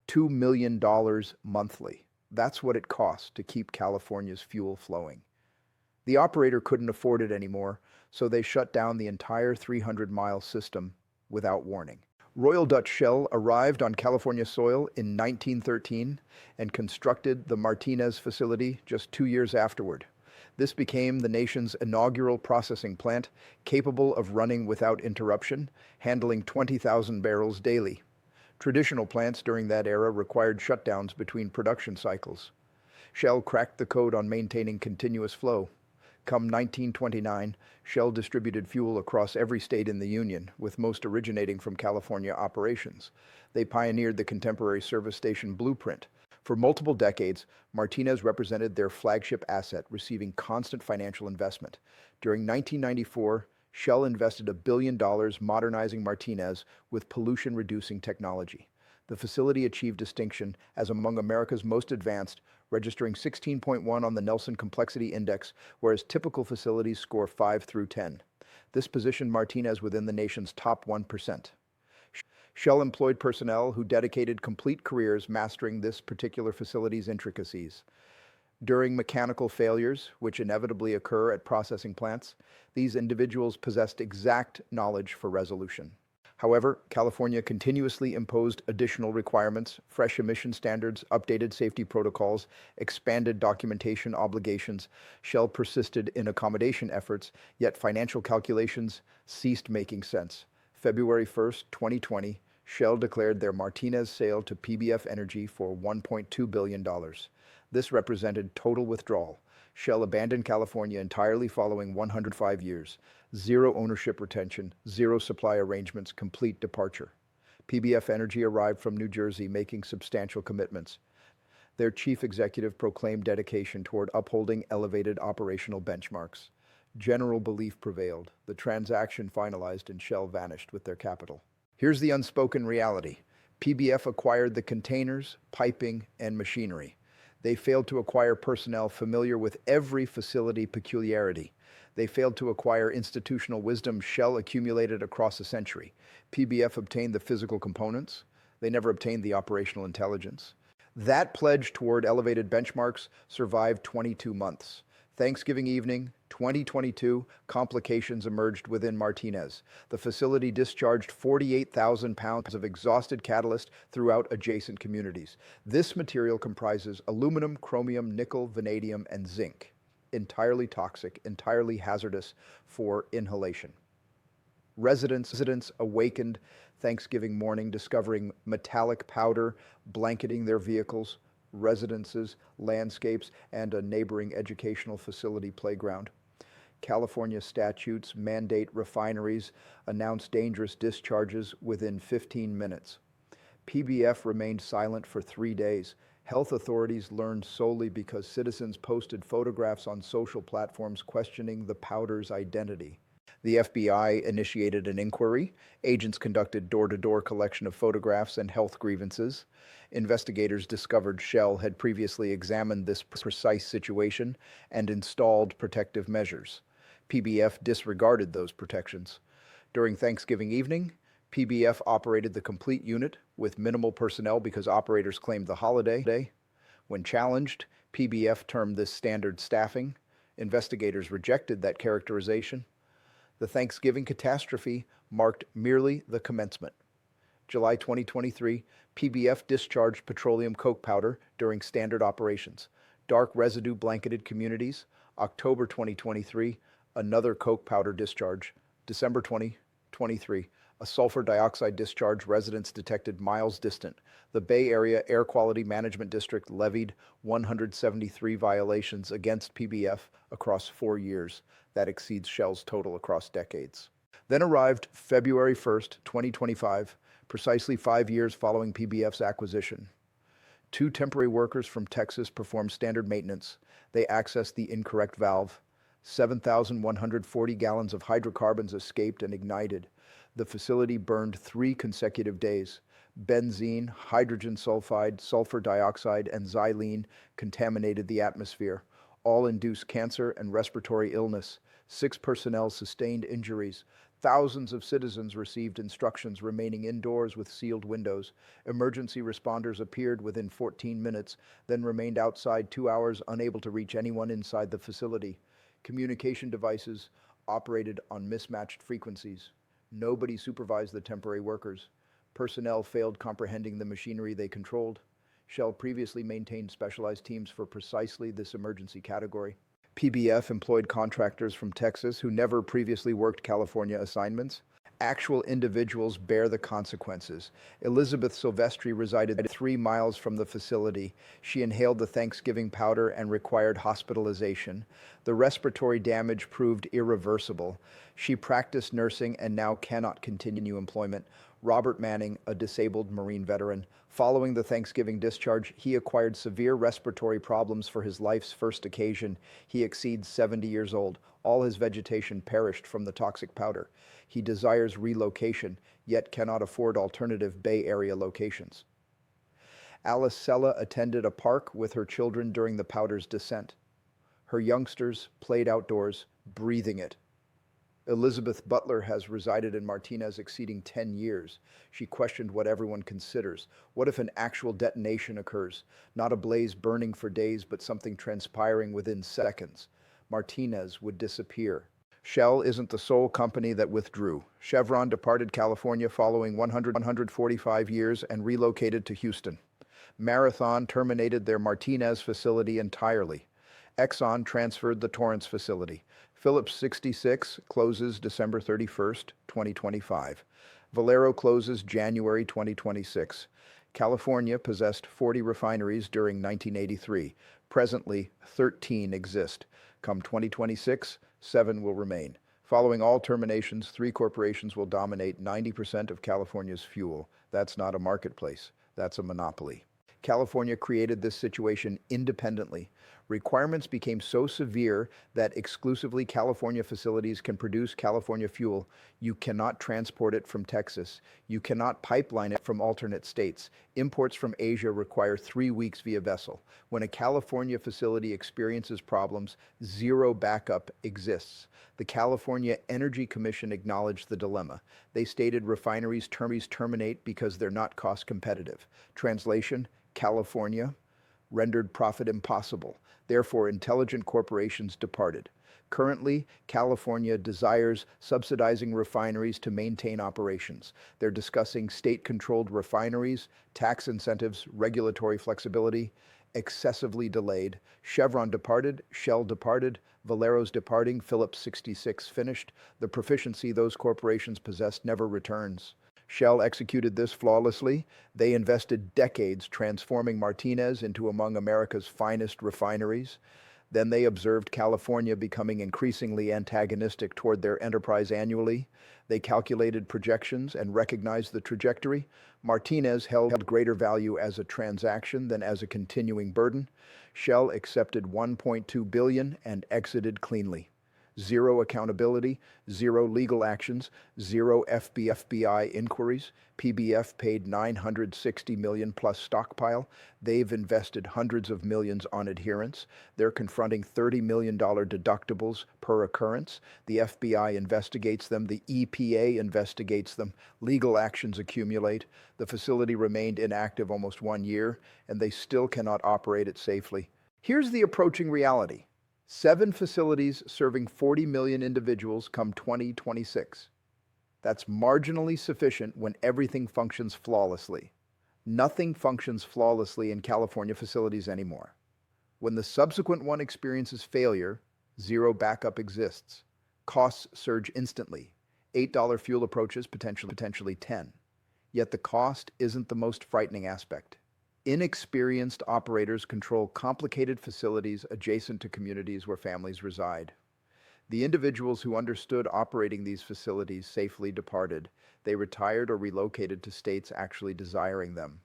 $2 million monthly. That's what it costs to keep California's fuel flowing. The operator couldn't afford it anymore, so they shut down the entire 300-mile system without warning. Royal Dutch Shell arrived on California soil in 1913 and constructed the Martinez facility just 2 years afterward. This became the nation's inaugural processing plant, capable of running without interruption, handling 20,000 barrels daily. Traditional plants during that era required shutdowns between production cycles. Shell cracked the code on maintaining continuous flow. Come 1929, Shell distributed fuel across every state in the Union, with most originating from California operations. They pioneered the contemporary service station blueprint. For multiple decades, Martinez represented their flagship asset, receiving constant financial investment. During 1994, Shell invested $1 billion modernizing Martinez with pollution-reducing technology. The facility achieved distinction as among America's most advanced, registering 16.1 on the Nelson Complexity Index, whereas typical facilities score 5 through 10. This positioned Martinez within the nation's top 1%. Shell employed personnel who dedicated complete careers mastering this particular facility's intricacies. During mechanical failures, which inevitably occur at processing plants, these individuals possessed exact knowledge for resolution. However, California continuously imposed additional requirements, fresh emission standards, updated safety protocols, expanded documentation obligations. Shell persisted in accommodation efforts, yet financial calculations ceased making sense. February 1st, 2020, Shell declared their Martinez sale to PBF Energy for $1.2 billion. This represented total withdrawal. Shell abandoned California entirely following 105 years. Zero ownership retention, zero supply arrangements, complete departure. PBF Energy arrived from New Jersey making substantial commitments. Their chief executive proclaimed dedication toward upholding elevated operational benchmarks. General belief prevailed. The transaction finalized and Shell vanished with their capital. Here's the unspoken reality. PBF acquired the containers, piping, and machinery. They failed to acquire personnel familiar with every facility peculiarity. They failed to acquire institutional wisdom Shell accumulated across a century. PBF obtained the physical components. They never obtained the operational intelligence. That pledge toward elevated benchmarks survived 22 months. Thanksgiving evening, 2022, complications emerged within Martinez. The facility discharged 48,000 pounds of exhausted catalyst throughout adjacent communities. This material comprises aluminum, chromium, nickel, vanadium, and zinc. Entirely toxic, entirely hazardous for inhalation. Residents awakened Thanksgiving morning discovering metallic powder blanketing their vehicles, residences, landscapes, and a neighboring educational facility playground. California statutes mandate refineries announce dangerous discharges within 15 minutes. PBF remained silent for 3 days. Health authorities learned solely because citizens posted photographs on social platforms questioning the powder's identity. The FBI initiated an inquiry. Agents conducted door-to-door collection of photographs and health grievances. Investigators discovered Shell had previously examined this precise situation and installed protective measures. PBF disregarded those protections. During Thanksgiving evening, PBF operated the complete unit with minimal personnel because operators claimed the holiday. When challenged, PBF termed this standard staffing. Investigators rejected that characterization. The Thanksgiving catastrophe marked merely the commencement. July 2023, PBF discharged petroleum coke powder during standard operations. Dark residue blanketed communities. October 2023, another coke powder discharge. December 2023, a sulfur dioxide discharge residents detected miles distant. The Bay Area Air Quality Management District levied 173 violations against PBF across 4 years. That exceeds Shell's total across decades. Then arrived February 1st, 2025, precisely 5 years following PBF's acquisition. 2 temporary workers from Texas performed standard maintenance. They accessed the incorrect valve. 7,140 gallons of hydrocarbons escaped and ignited. The facility burned 3 consecutive days. Benzene, hydrogen sulfide, sulfur dioxide, and xylene contaminated the atmosphere. All induced cancer and respiratory illness. 6 personnel sustained injuries. Thousands of citizens received instructions remaining indoors with sealed windows. Emergency responders appeared within 14 minutes, then remained outside 2 hours, unable to reach anyone inside the facility. Communication devices operated on mismatched frequencies. Nobody supervised the temporary workers. Personnel failed comprehending the machinery they controlled. Shell previously maintained specialized teams for precisely this emergency category. PBF employed contractors from Texas who never previously worked California assignments. Actual individuals bear the consequences. Elizabeth Silvestri resided 3 miles from the facility. She inhaled the Thanksgiving powder and required hospitalization. The respiratory damage proved irreversible. She practiced nursing and now cannot continue employment. Robert Manning, a disabled Marine veteran. Following the Thanksgiving discharge, he acquired severe respiratory problems for his life's first occasion. He exceeds 70 years old. All his vegetation perished from the toxic powder. He desires relocation, yet cannot afford alternative Bay Area locations. Alice Sella attended a park with her children during the powder's descent. Her youngsters played outdoors, breathing it. Elizabeth Butler has resided in Martinez exceeding 10 years. She questioned what everyone considers. What if an actual detonation occurs? Not a blaze burning for days, but something transpiring within seconds. Martinez would disappear. Shell isn't the sole company that withdrew. Chevron departed California following 145 years and relocated to Houston. Marathon terminated their Martinez facility entirely. Exxon transferred the Torrance facility. Phillips 66 closes December 31st, 2025. Valero closes January 2026. California possessed 40 refineries during 1983. Presently, 13 exist. Come 2026, 7 will remain. Following all terminations, 3 corporations will dominate 90% of California's fuel. That's not a marketplace. That's a monopoly. California created this situation independently. Requirements became so severe that exclusively California facilities can produce California fuel. You cannot transport it from Texas. You cannot pipeline it from alternate states. Imports from Asia require 3 weeks via vessel. When a California facility experiences problems, zero backup exists. The California Energy Commission acknowledged the dilemma. They stated refineries terminate because they're not cost competitive. Translation: California rendered profit impossible. Therefore, intelligent corporations departed. Currently, California desires subsidizing refineries to maintain operations. They're discussing state-controlled refineries, tax incentives, regulatory flexibility, excessively delayed. Chevron departed, Shell departed, Valero's departing, Phillips 66 finished. The proficiency those corporations possessed never returns. Shell executed this flawlessly. They invested decades transforming Martinez into among America's finest refineries. Then they observed California becoming increasingly antagonistic toward their enterprise annually. They calculated projections and recognized the trajectory. Martinez held greater value as a transaction than as a continuing burden. Shell accepted $1.2 billion and exited cleanly. Zero accountability, zero legal actions, zero FBI inquiries. PBF paid $960 million plus stockpile. They've invested hundreds of millions on adherence. They're confronting $30 million deductibles per occurrence. The FBI investigates them. The EPA investigates them. Legal actions accumulate. The facility remained inactive almost 1 year, and they still cannot operate it safely. Here's the approaching reality. 7 facilities serving 40 million individuals come 2026. That's marginally sufficient when everything functions flawlessly. Nothing functions flawlessly in California facilities anymore. When the subsequent one experiences failure, zero backup exists. Costs surge instantly. $8 fuel approaches potentially 10. Yet the cost isn't the most frightening aspect. Inexperienced operators control complicated facilities adjacent to communities where families reside. The individuals who understood operating these facilities safely departed. They retired or relocated to states actually desiring them.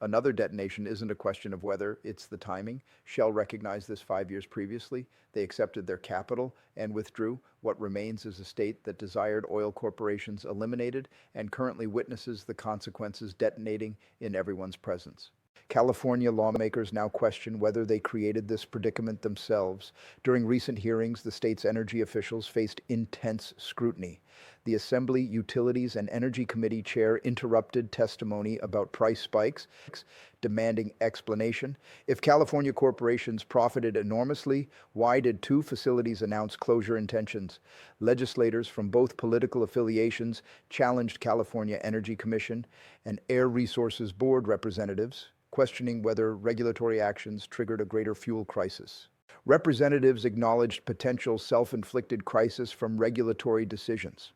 Another detonation isn't a question of whether, it's the timing. Shell recognized this 5 years previously. They accepted their capital and withdrew. What remains is a state that desired oil corporations eliminated and currently witnesses the consequences detonating in everyone's presence. California lawmakers now question whether they created this predicament themselves. During recent hearings, the state's energy officials faced intense scrutiny. The Assembly Utilities and Energy Committee chair interrupted testimony about price spikes, demanding explanation. If California corporations profited enormously, why did two facilities announce closure intentions? Legislators from both political affiliations challenged California Energy Commission and Air Resources Board representatives, questioning whether regulatory actions triggered a greater fuel crisis. Representatives acknowledged potential self-inflicted crisis from regulatory decisions.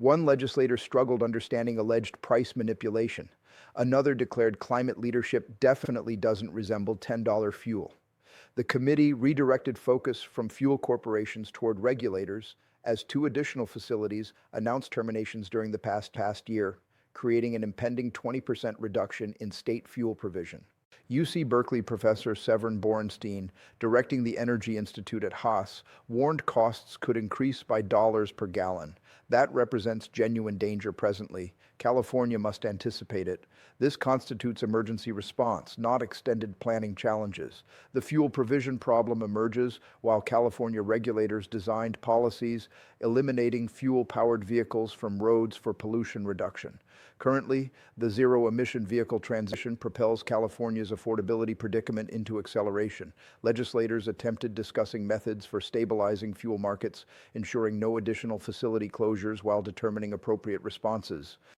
One legislator struggled understanding alleged price manipulation. Another declared climate leadership definitely doesn't resemble $10 fuel. The committee redirected focus from fuel corporations toward regulators as two additional facilities announced terminations during the past year, creating an impending 20% reduction in state fuel provision. UC Berkeley professor Severin Borenstein, directing the Energy Institute at Haas, warned costs could increase by dollars per gallon. That represents genuine danger presently. California must anticipate it. This constitutes emergency response, not extended planning challenges. The fuel provision problem emerges while California regulators designed policies eliminating fuel-powered vehicles from roads for pollution reduction. Currently, the zero-emission vehicle transition propels California's affordability predicament into acceleration. Legislators attempted discussing methods for stabilizing fuel markets, ensuring no additional facility closures while determining appropriate responses.